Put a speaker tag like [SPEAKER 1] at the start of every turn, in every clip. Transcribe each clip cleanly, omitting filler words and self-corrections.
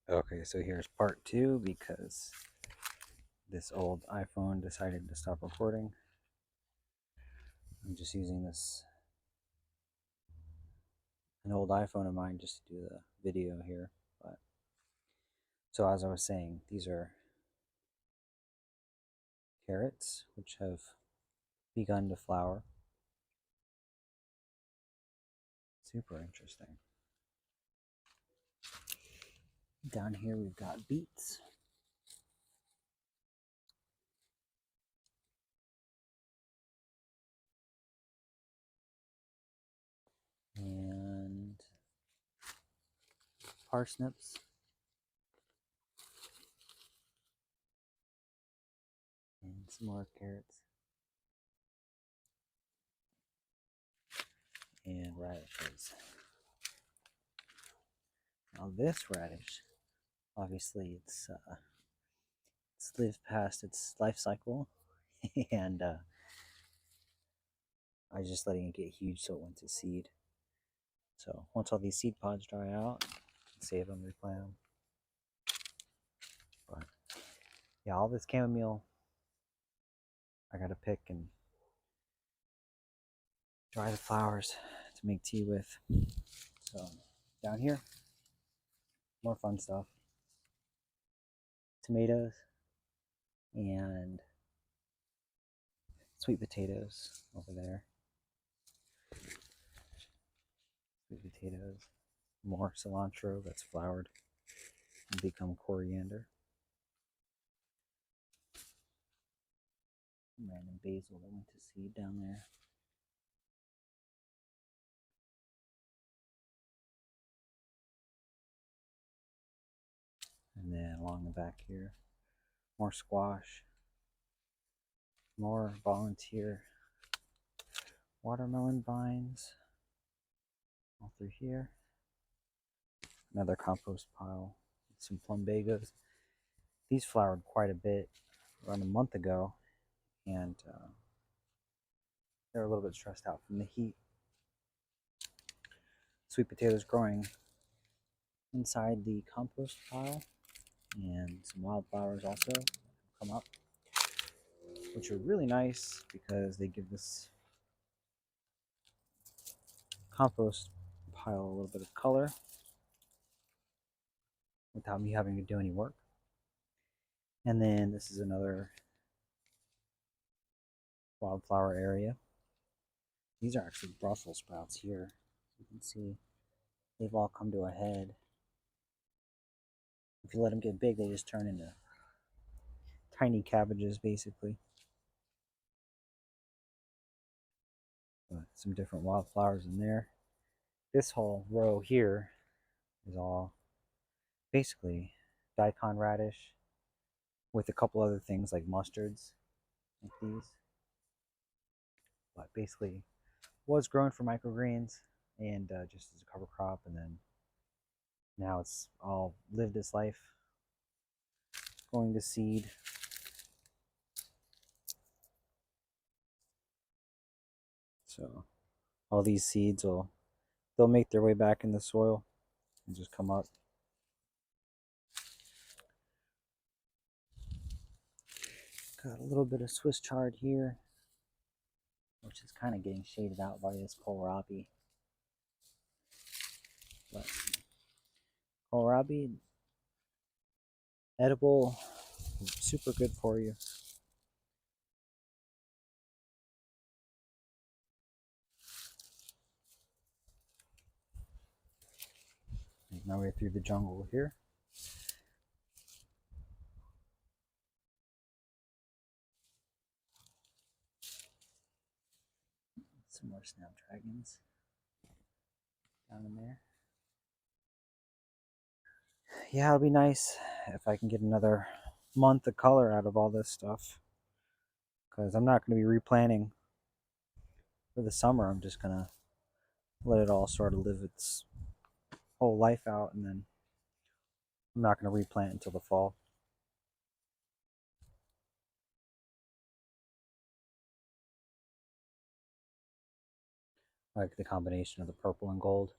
[SPEAKER 1] Okay, so here's part two because this old iPhone decided to stop recording. I'm just using an old iPhone of mine just to do the video here. But so as I was saying, these are carrots which have begun to flower. Super interesting. Down here we've got beets. And parsnips. And some more carrots. And radishes. Now this radish, obviously it's lived past its life cycle, and I was just letting it get huge so it went to seed. So once all these seed pods dry out, save them, replant them. But yeah, all this chamomile I gotta pick and dry the flowers to make tea with. So down here, more fun stuff. Tomatoes and sweet potatoes over there. Sweet potatoes. More cilantro that's flowered and become coriander. Random basil that went to seed down there. And then along the back here, more squash, more volunteer watermelon vines all through here. Another compost pile, some plumbagos. These flowered quite a bit around a month ago, and they're a little bit stressed out from the heat. Sweet potatoes growing inside the compost pile, and some wildflowers also come up, which are really nice because they give this compost pile a little bit of color without me having to do any work. And then this is another wildflower area. These are actually Brussels sprouts here. You can see they've all come to a head. If you let them get big, they just turn into tiny cabbages, basically. But some different wildflowers in there. This whole row here is all basically daikon radish with a couple other things like mustards, like these. But basically, was grown for microgreens and just as a cover crop, and then now it's all lived its life going to seed. So all these seeds they'll make their way back in the soil and just come up. Got a little bit of Swiss chard here, which is kind of getting shaded out by this kohlrabi. But kohlrabi, edible, super good for you. Make my way through the jungle here. Some more snapdragons down in there. Yeah, it'll be nice if I can get another month of color out of all this stuff, because I'm not going to be replanting for the summer. I'm just going to let it all sort of live its whole life out, and then I'm not going to replant until the fall. I like the combination of the purple and gold.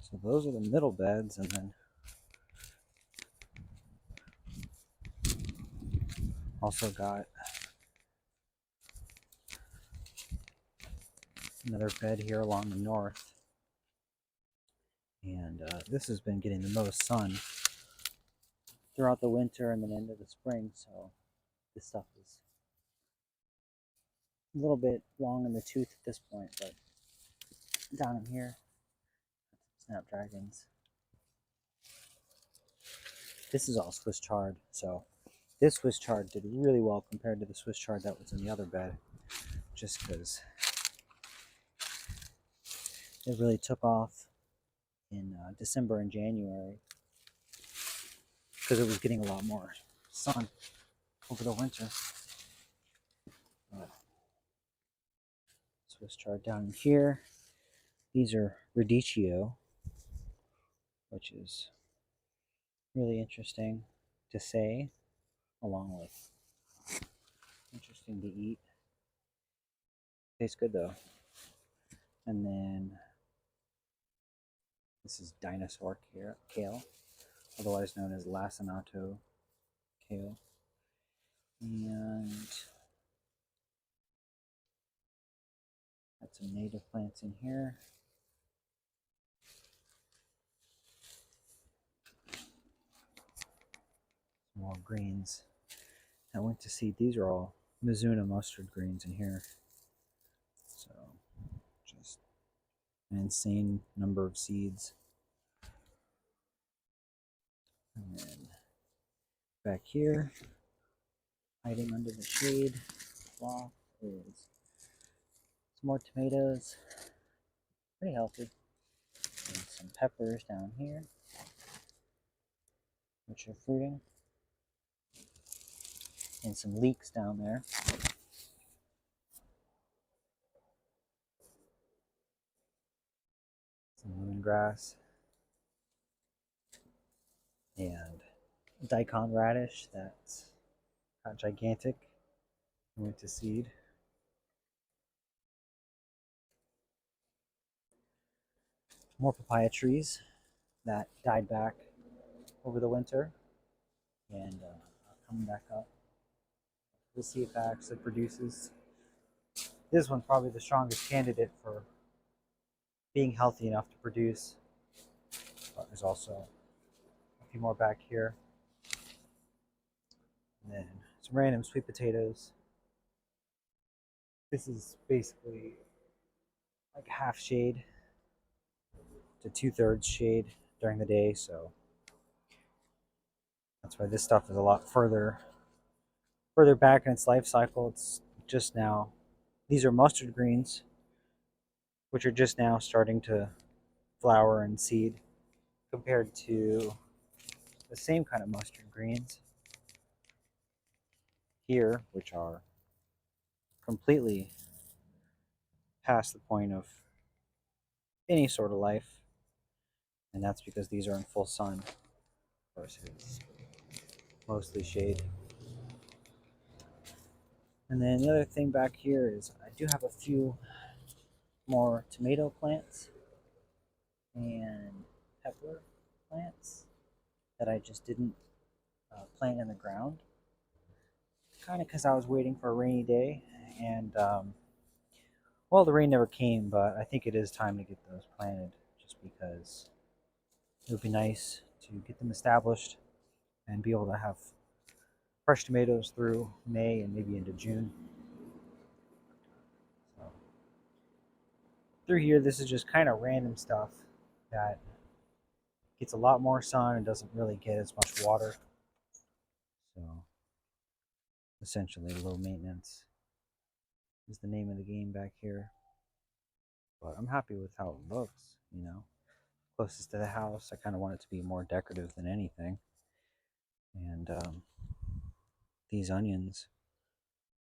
[SPEAKER 1] So those are the middle beds, and then also got another bed here along the north. And this has been getting the most sun throughout the winter and then into the spring, so this stuff is a little bit long in the tooth at this point, but down in here, snapdragons. This is all Swiss chard, so this Swiss chard did really well compared to the Swiss chard that was in the other bed, just because it really took off in December and January because it was getting a lot more sun over the winter. Swiss chard down here. These are radicchio, which is really interesting to say, along with interesting to eat. Tastes good though. And then this is dinosaur kale, otherwise known as lacinato kale. And got some native plants in here. Some more greens. I went to seed. These are all Mizuna mustard greens in here. So just an insane number of seeds. And then back here, hiding under the shade cloth, is some more tomatoes. Pretty healthy. And some peppers down here, which are fruiting. And some leeks down there. Some lemongrass. And daikon radish that's got gigantic. Went to seed. More papaya trees that died back over the winter and are coming back up. We'll see if that actually produces. This one's probably the strongest candidate for being healthy enough to produce. But there's also a few more back here. And then some random sweet potatoes. This is basically like half shade to 2/3 shade during the day, so that's why this stuff is a lot further back in its life cycle. It's just now. These are mustard greens, which are just now starting to flower and seed, compared to the same kind of mustard greens here, which are completely past the point of any sort of life. And that's because these are in full sun versus mostly shade. And then the other thing back here is I do have a few more tomato plants and pepper plants that I just didn't plant in the ground. Kind of because I was waiting for a rainy day, and well, the rain never came, but I think it is time to get those planted just because it would be nice to get them established and be able to have fresh tomatoes through May and maybe into June. So, through here, this is just kind of random stuff that gets a lot more sun and doesn't really get as much water. So, essentially, low maintenance is the name of the game back here. But I'm happy with how it looks, you know. Closest to the house, I kind of want it to be more decorative than anything. And these onions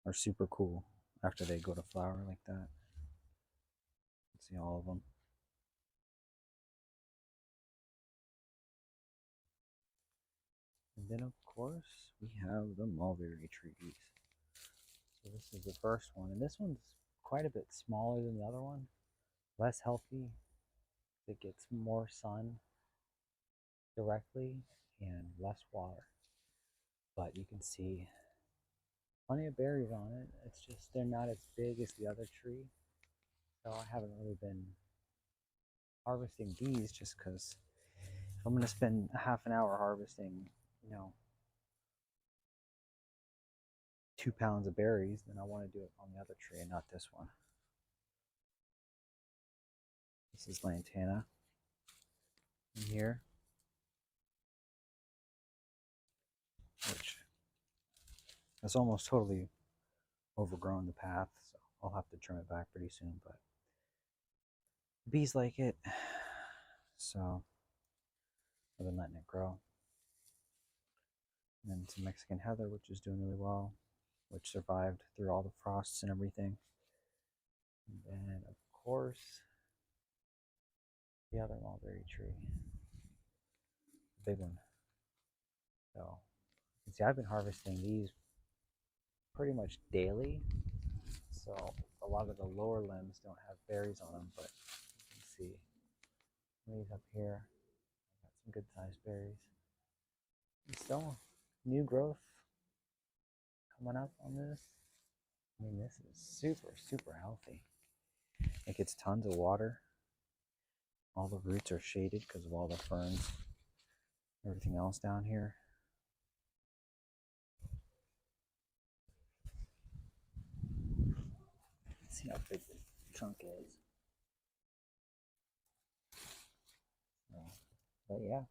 [SPEAKER 1] are super cool after they go to flower like that. See all of them. And then, of course, we have the mulberry trees. So this is the first one, and this one's quite a bit smaller than the other one, less healthy, It gets more sun directly and less water. But you can see plenty of berries on it. It's just they're not as big as the other tree. So I haven't really been harvesting these just because if I'm going to spend a half an hour harvesting, you know, 2 pounds of berries, then I want to do it on the other tree and not this one. This is lantana in here, which has almost totally overgrown the path, so I'll have to trim it back pretty soon, but bees like it, so I've been letting it grow. And then some Mexican heather, which is doing really well, which survived through all the frosts and everything. And then, of course, the other mulberry tree, the big one. So you can see I've been harvesting these pretty much daily. So a lot of the lower limbs don't have berries on them, but you can see these up here. Got some good sized berries. And still new growth coming up on this. I mean, this is super, super healthy. It gets tons of water. All the roots are shaded because of all the ferns, everything else down here. Let's see how big the trunk is. But yeah.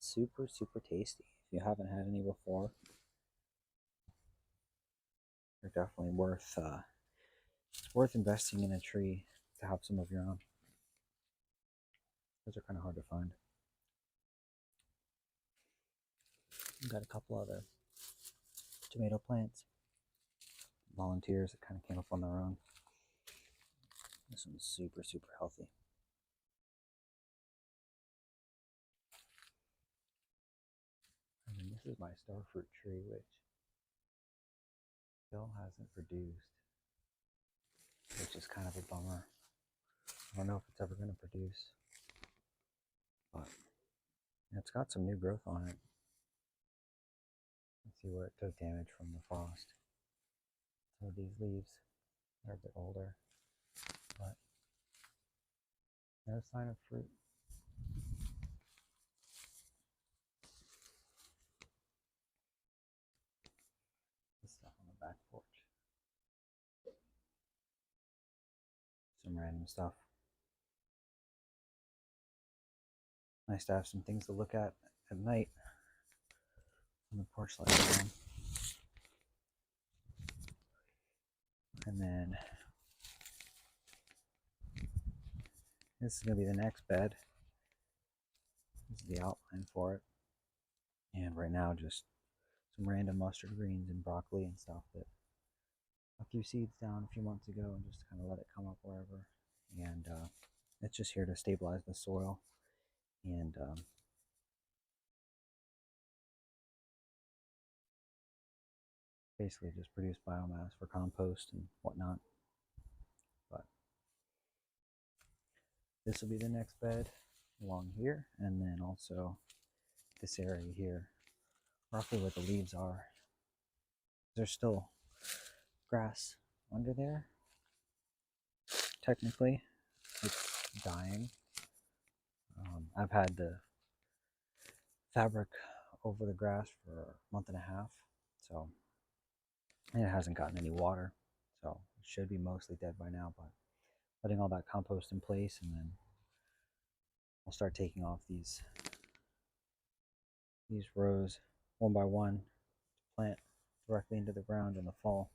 [SPEAKER 1] Super, super tasty. If you haven't had any before, they're definitely it's worth investing in a tree to have some of your own. Those are kind of hard to find. We've got a couple other tomato plants, volunteers that kind of came up on their own. This one's super, super healthy. And then this is my starfruit tree, which still hasn't produced, which is kind of a bummer. I don't know if it's ever going to produce, but it's got some new growth on it. Let's see where it took damage from the frost. Some of these leaves are a bit older, but no sign of fruit. This stuff on the back porch. Some random stuff. Nice to have some things to look at night when the porch lights on. And then this is going to be the next bed. This is the outline for it. And right now, just some random mustard greens and broccoli and stuff that I threw seeds down a few months ago and just kind of let it come up wherever. And it's just here to stabilize the soil and basically just produce biomass for compost and whatnot. But this will be the next bed along here, and then also this area here, roughly where the leaves are. There's still grass under there. Technically, it's dying. I've had the fabric over the grass for a month and a half, so and it hasn't gotten any water, so it should be mostly dead by now. But letting all that compost in place, and then I'll start taking off these rows one by one to plant directly into the ground in the fall.